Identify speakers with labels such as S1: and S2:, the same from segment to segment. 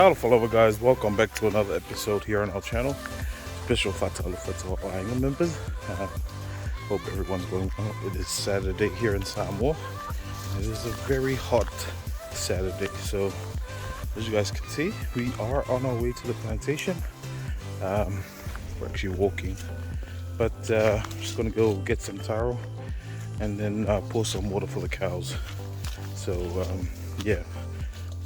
S1: Taro forever, guys. Welcome back to another episode here on our channel. Special fatalo for our Island members. Hope everyone's going well. It is Saturday here in Samoa. It is a very hot Saturday, so as you guys can see, we are on our way to the plantation. We're actually walking, but just gonna go get some taro and then pour some water for the cows. So yeah,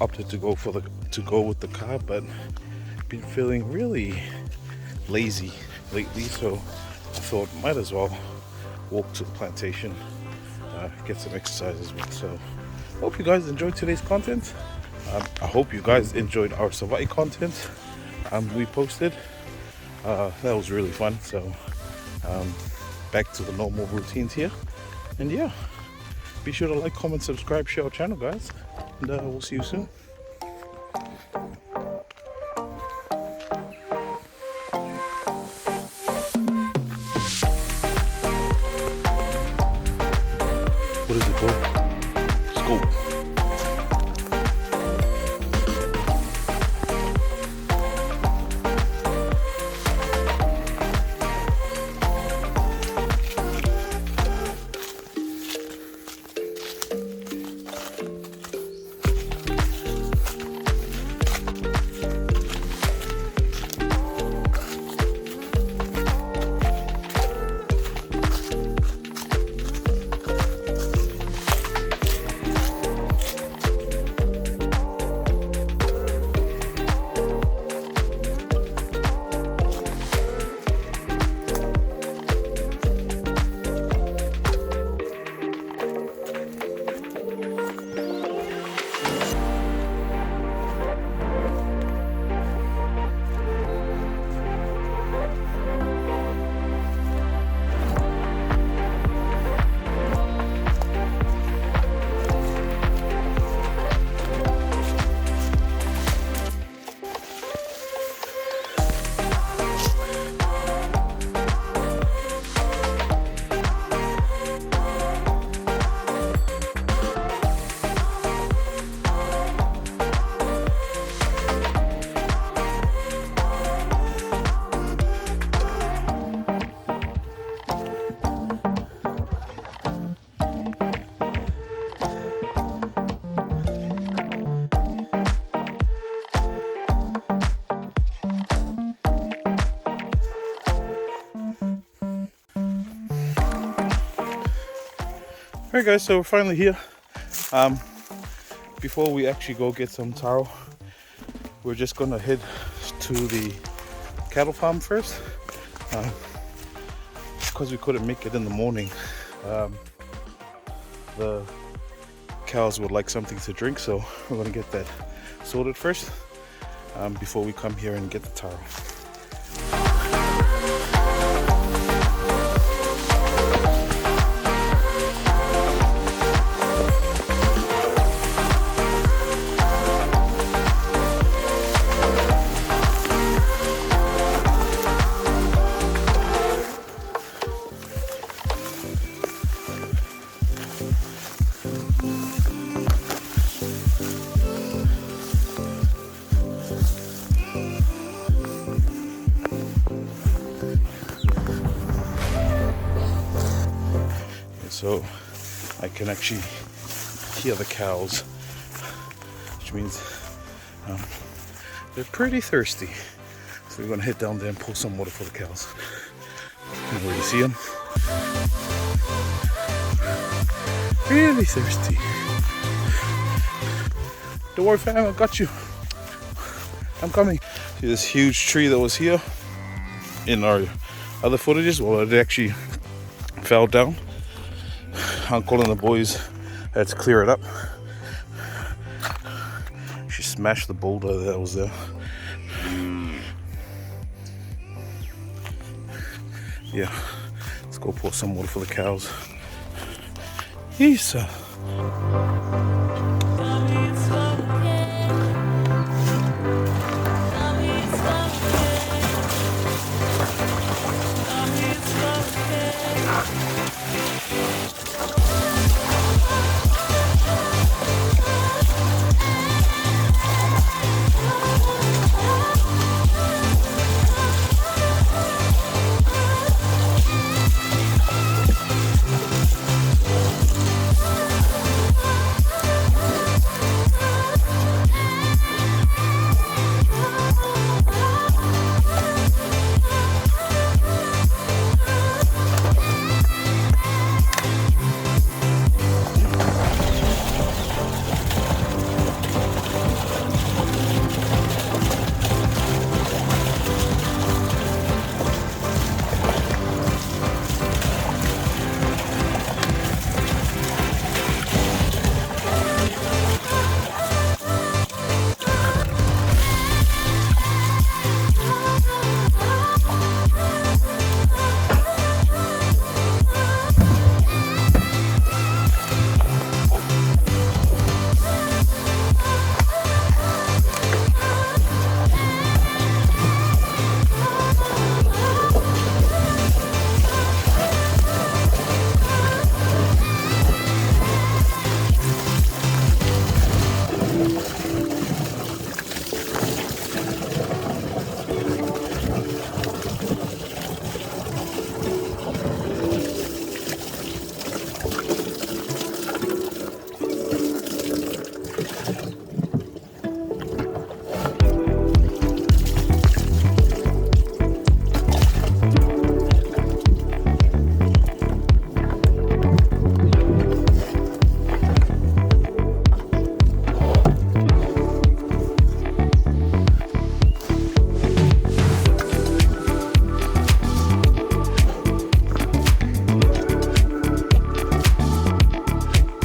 S1: opted to go with the car, but been feeling really lazy lately, so I thought might as well walk to the plantation, get some exercise as well. So hope you guys enjoyed today's content. I hope you guys enjoyed our Savai content we posted. That was really fun. So back to the normal routines here, and yeah, be sure to like, comment, subscribe, share our channel, guys, and we'll see you soon. What is it called? Scope. Alright guys, so we're finally here. Before we actually go get some taro, we're just gonna head to the cattle farm first. Because we couldn't make it in the morning, the cows would like something to drink, so we're gonna get that sorted first before we come here and get the taro. So I can actually hear the cows, which means they're pretty thirsty. So we're gonna head down there and pour some water for the cows. You know where you see them? Really thirsty. Don't worry fam, I got you. I'm coming. See this huge tree that was here in our other footages? Well, it actually fell down. Uncle and the boys had to clear it up. She smashed the boulder that was there. Yeah, let's go pour some water for the cows. Isa.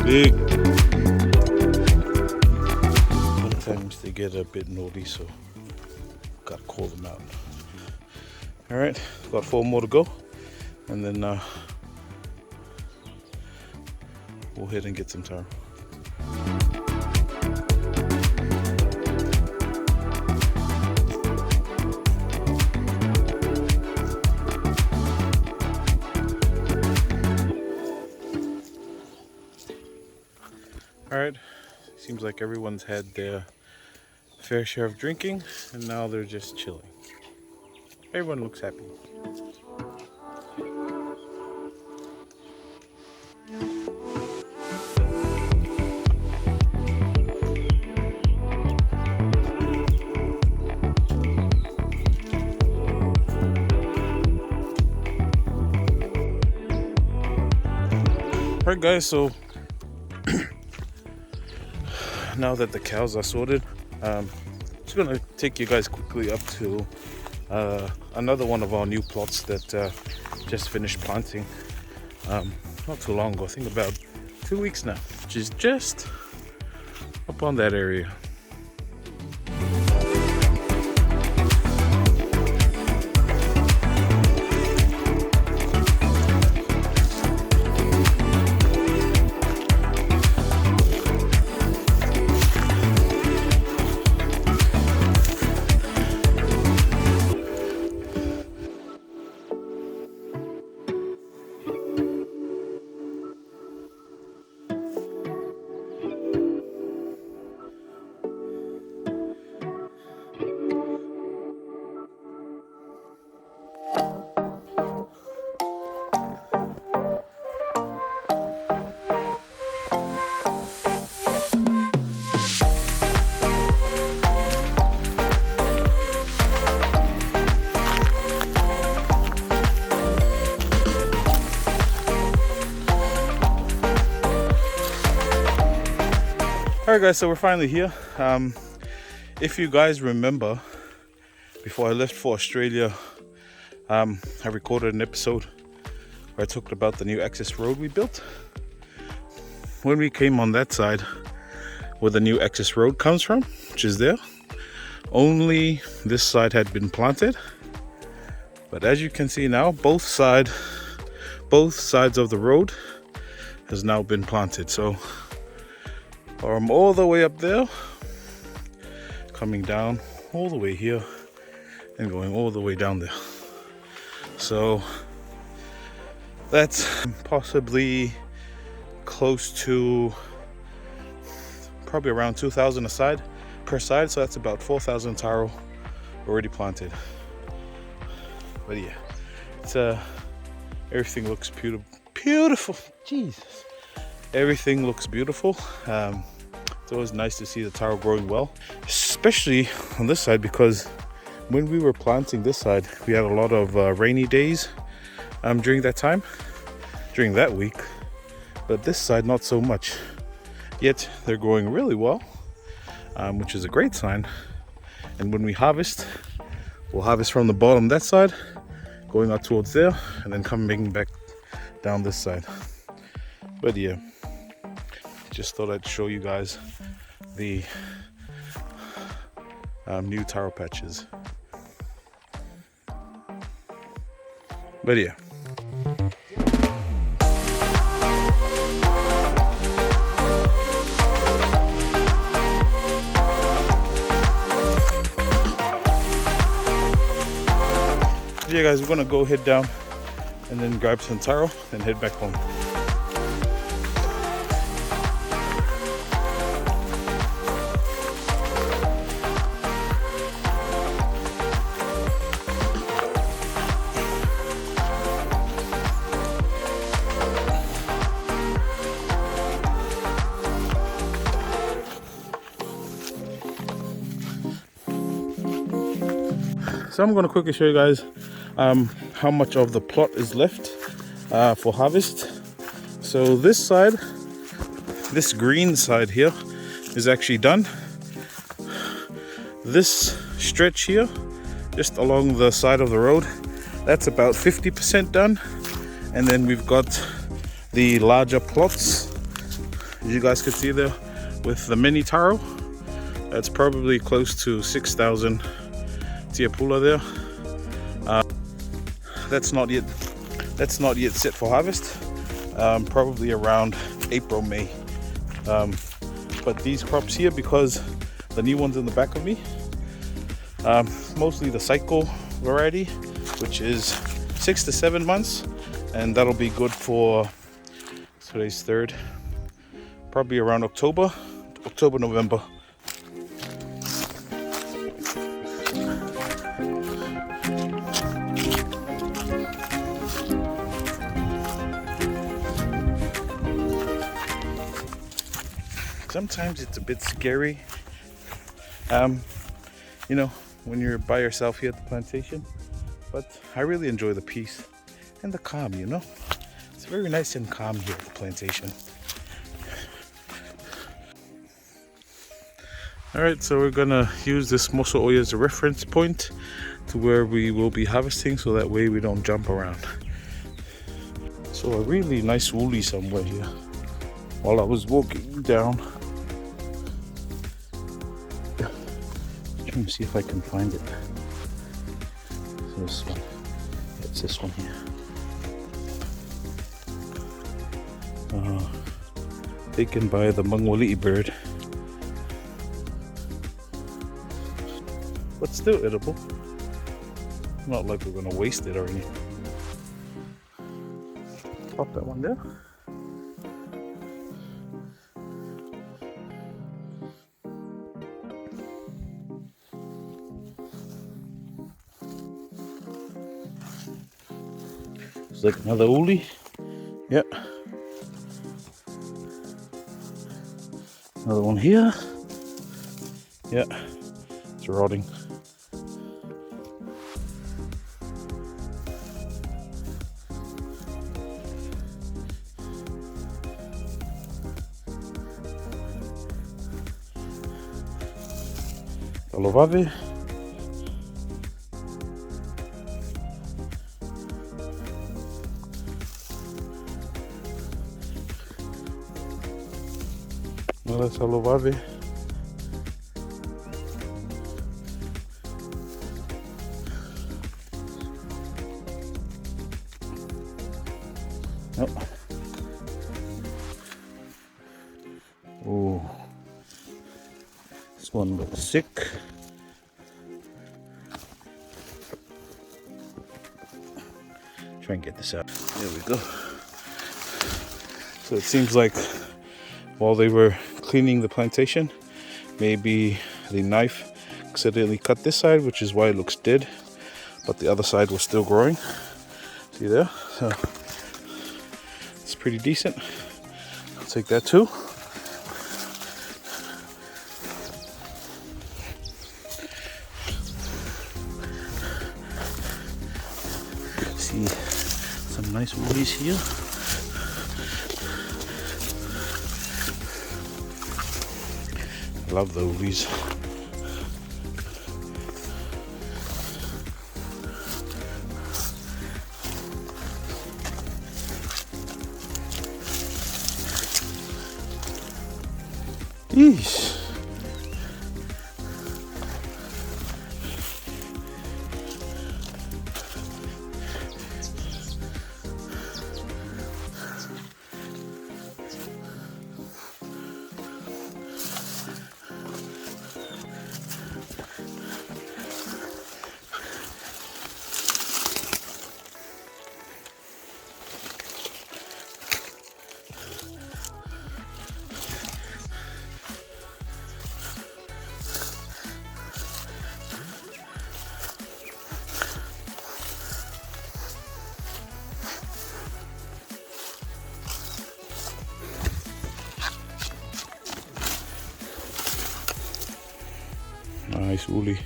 S1: Big. Sometimes they get a bit naughty, so gotta call them out. All right, got 4 more to go, and then we'll head and get some taro. Alright, seems like everyone's had their fair share of drinking, and now they're just chilling. Everyone looks happy. Alright guys, so now that the cows are sorted, I'm just gonna take you guys quickly up to another one of our new plots that just finished planting not too long ago. I think about 2 weeks now, which is just up on that area. Alright guys, so we're finally here. If you guys remember, before I left for Australia, I recorded an episode where I talked about the new access road we built. When we came on that side where the new access road comes from, which is there, only this side had been planted, But as you can see now, both sides of the road has now been planted. So from all the way up there, coming down all the way here and going all the way down there. So that's possibly close to probably around 2,000 per side. So that's about 4,000 taro already planted. But yeah, it's everything looks beautiful. Jesus, everything looks beautiful. It's always nice to see the taro growing well, especially on this side, because when we were planting this side, we had a lot of rainy days during that week, but this side not so much. Yet they're growing really well, which is a great sign. And when we harvest, we'll harvest from the bottom that side, going out towards there, and then coming back down this side. But yeah, just thought I'd show you guys the new taro patches. But yeah. Yeah guys, we're gonna go head down and then grab some taro and head back home. So I'm going to quickly show you guys how much of the plot is left for harvest. So this side, this green side here, is actually done. This stretch here, just along the side of the road, that's about 50% done. And then we've got the larger plots, as you guys can see there, with the mini taro. That's probably close to 6,000 tiapula there. That's not yet set for harvest. Probably around April, May. But these crops here, because the new ones in the back of me, mostly the cycle variety, which is 6 to 7 months, and that'll be good for, today's 3rd, probably around October, November. Sometimes it's a bit scary, you know, when you're by yourself here at the plantation, but I really enjoy the peace and the calm, you know. It's very nice and calm here at the plantation. Alright, so we're gonna use this moso oya as a reference point to where we will be harvesting, so that way we don't jump around. So a really nice woolly somewhere here. While I was walking down, trying to see if I can find it. So this one, it's this one here. Taken by the mangwali'i bird, but still edible. Not like we're gonna waste it or anything. Pop that one there. It's like another uli. Yep. Another one here. Yeah, it's rotting. Alovave. Well, that's alovave. Oh. Oh. This one looks sick. Try and get this out. There we go. So it seems like while they were cleaning the plantation, maybe the knife accidentally cut this side, which is why it looks dead, but the other side was still growing. See there? So it's pretty decent. I'll take that too. See some nice woolies here. Love the woolies. Yeesh. Nice woolly.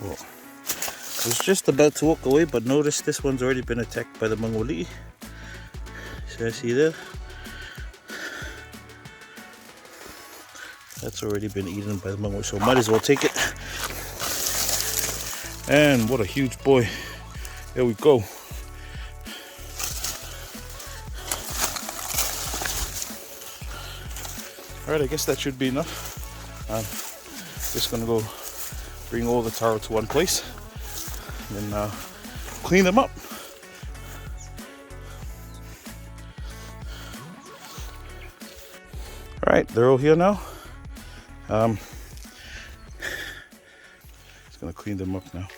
S1: Oh. I was just about to walk away, but notice this one's already been attacked by the mangolii. So I see there. That's already been eaten by the mangolii, so might as well take it. And what a huge boy. There we go. Alright, I guess that should be enough. Just gonna go bring all the taro to one place and then clean them up. Alright, they're all here now. Just gonna clean them up now.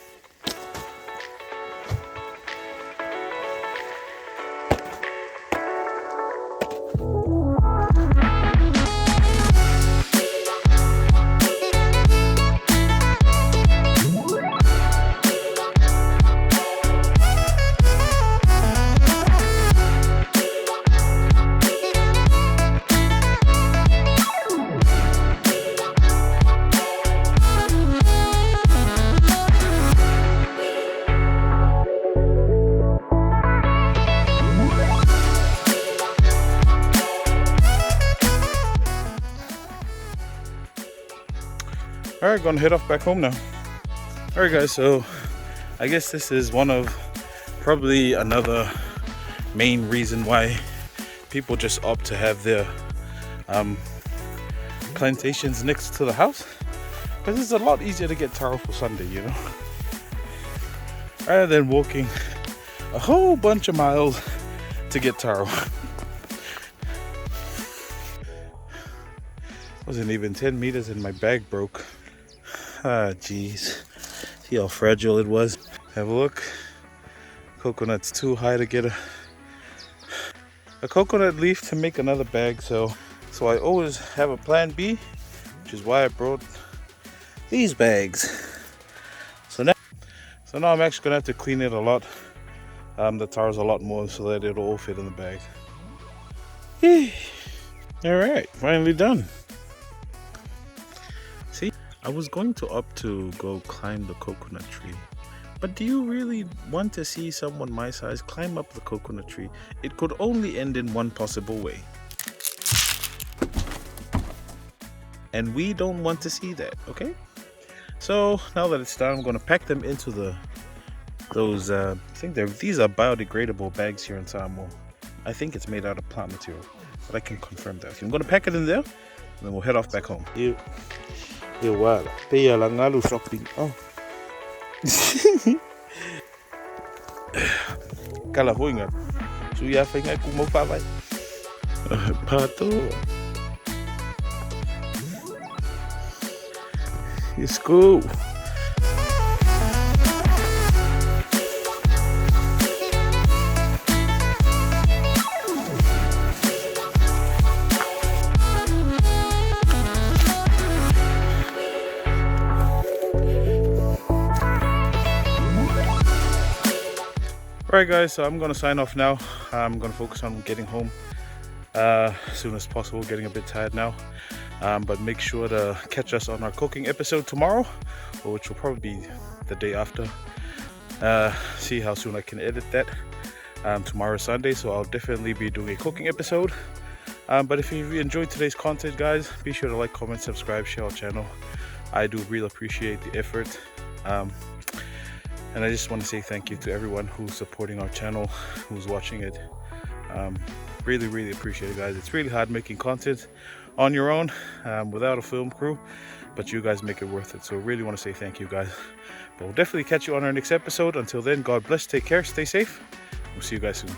S1: Alright, gonna head off back home now. Alright guys, so I guess this is one of probably another main reason why people just opt to have their plantations next to the house, because it's a lot easier to get taro for Sunday, you know, rather than walking a whole bunch of miles to get taro. Wasn't even 10 meters and my bag broke. Ah, jeez. See how fragile it was. Have a look. Coconut's too high to get a coconut leaf to make another bag, so I always have a plan B, which is why I brought these bags. So now I'm actually gonna have to clean it a lot. The Taros a lot more so that it'll all fit in the bag. Alright, finally done. See, I was going to opt to go climb the coconut tree. But do you really want to see someone my size climb up the coconut tree? It could only end in one possible way. And we don't want to see that, okay? So now that it's done, I'm going to pack them into those, I think these are biodegradable bags here in Samoa. I think it's made out of plant material, but I can confirm that. Okay, I'm going to pack it in there, and then we'll head off back home. Wow, pay lang ngalo shopping. Oh. Kala ko nga. Suya fa nga kung magpapay. Pato. Let's go. Alright guys, so I'm going to sign off now. I'm going to focus on getting home as soon as possible, getting a bit tired now. But make sure to catch us on our cooking episode tomorrow, which will probably be the day after. See how soon I can edit that. Tomorrow's Sunday, so I'll definitely be doing a cooking episode. But if you enjoyed today's content guys, be sure to like, comment, subscribe, share our channel. I do really appreciate the effort. And I just want to say thank you to everyone who's supporting our channel, who's watching it. Really appreciate it guys. It's really hard making content on your own without a film crew, but you guys make it worth it. So really want to say thank you guys. But we'll definitely catch you on our next episode. Until then, God bless, take care, stay safe. We'll see you guys soon.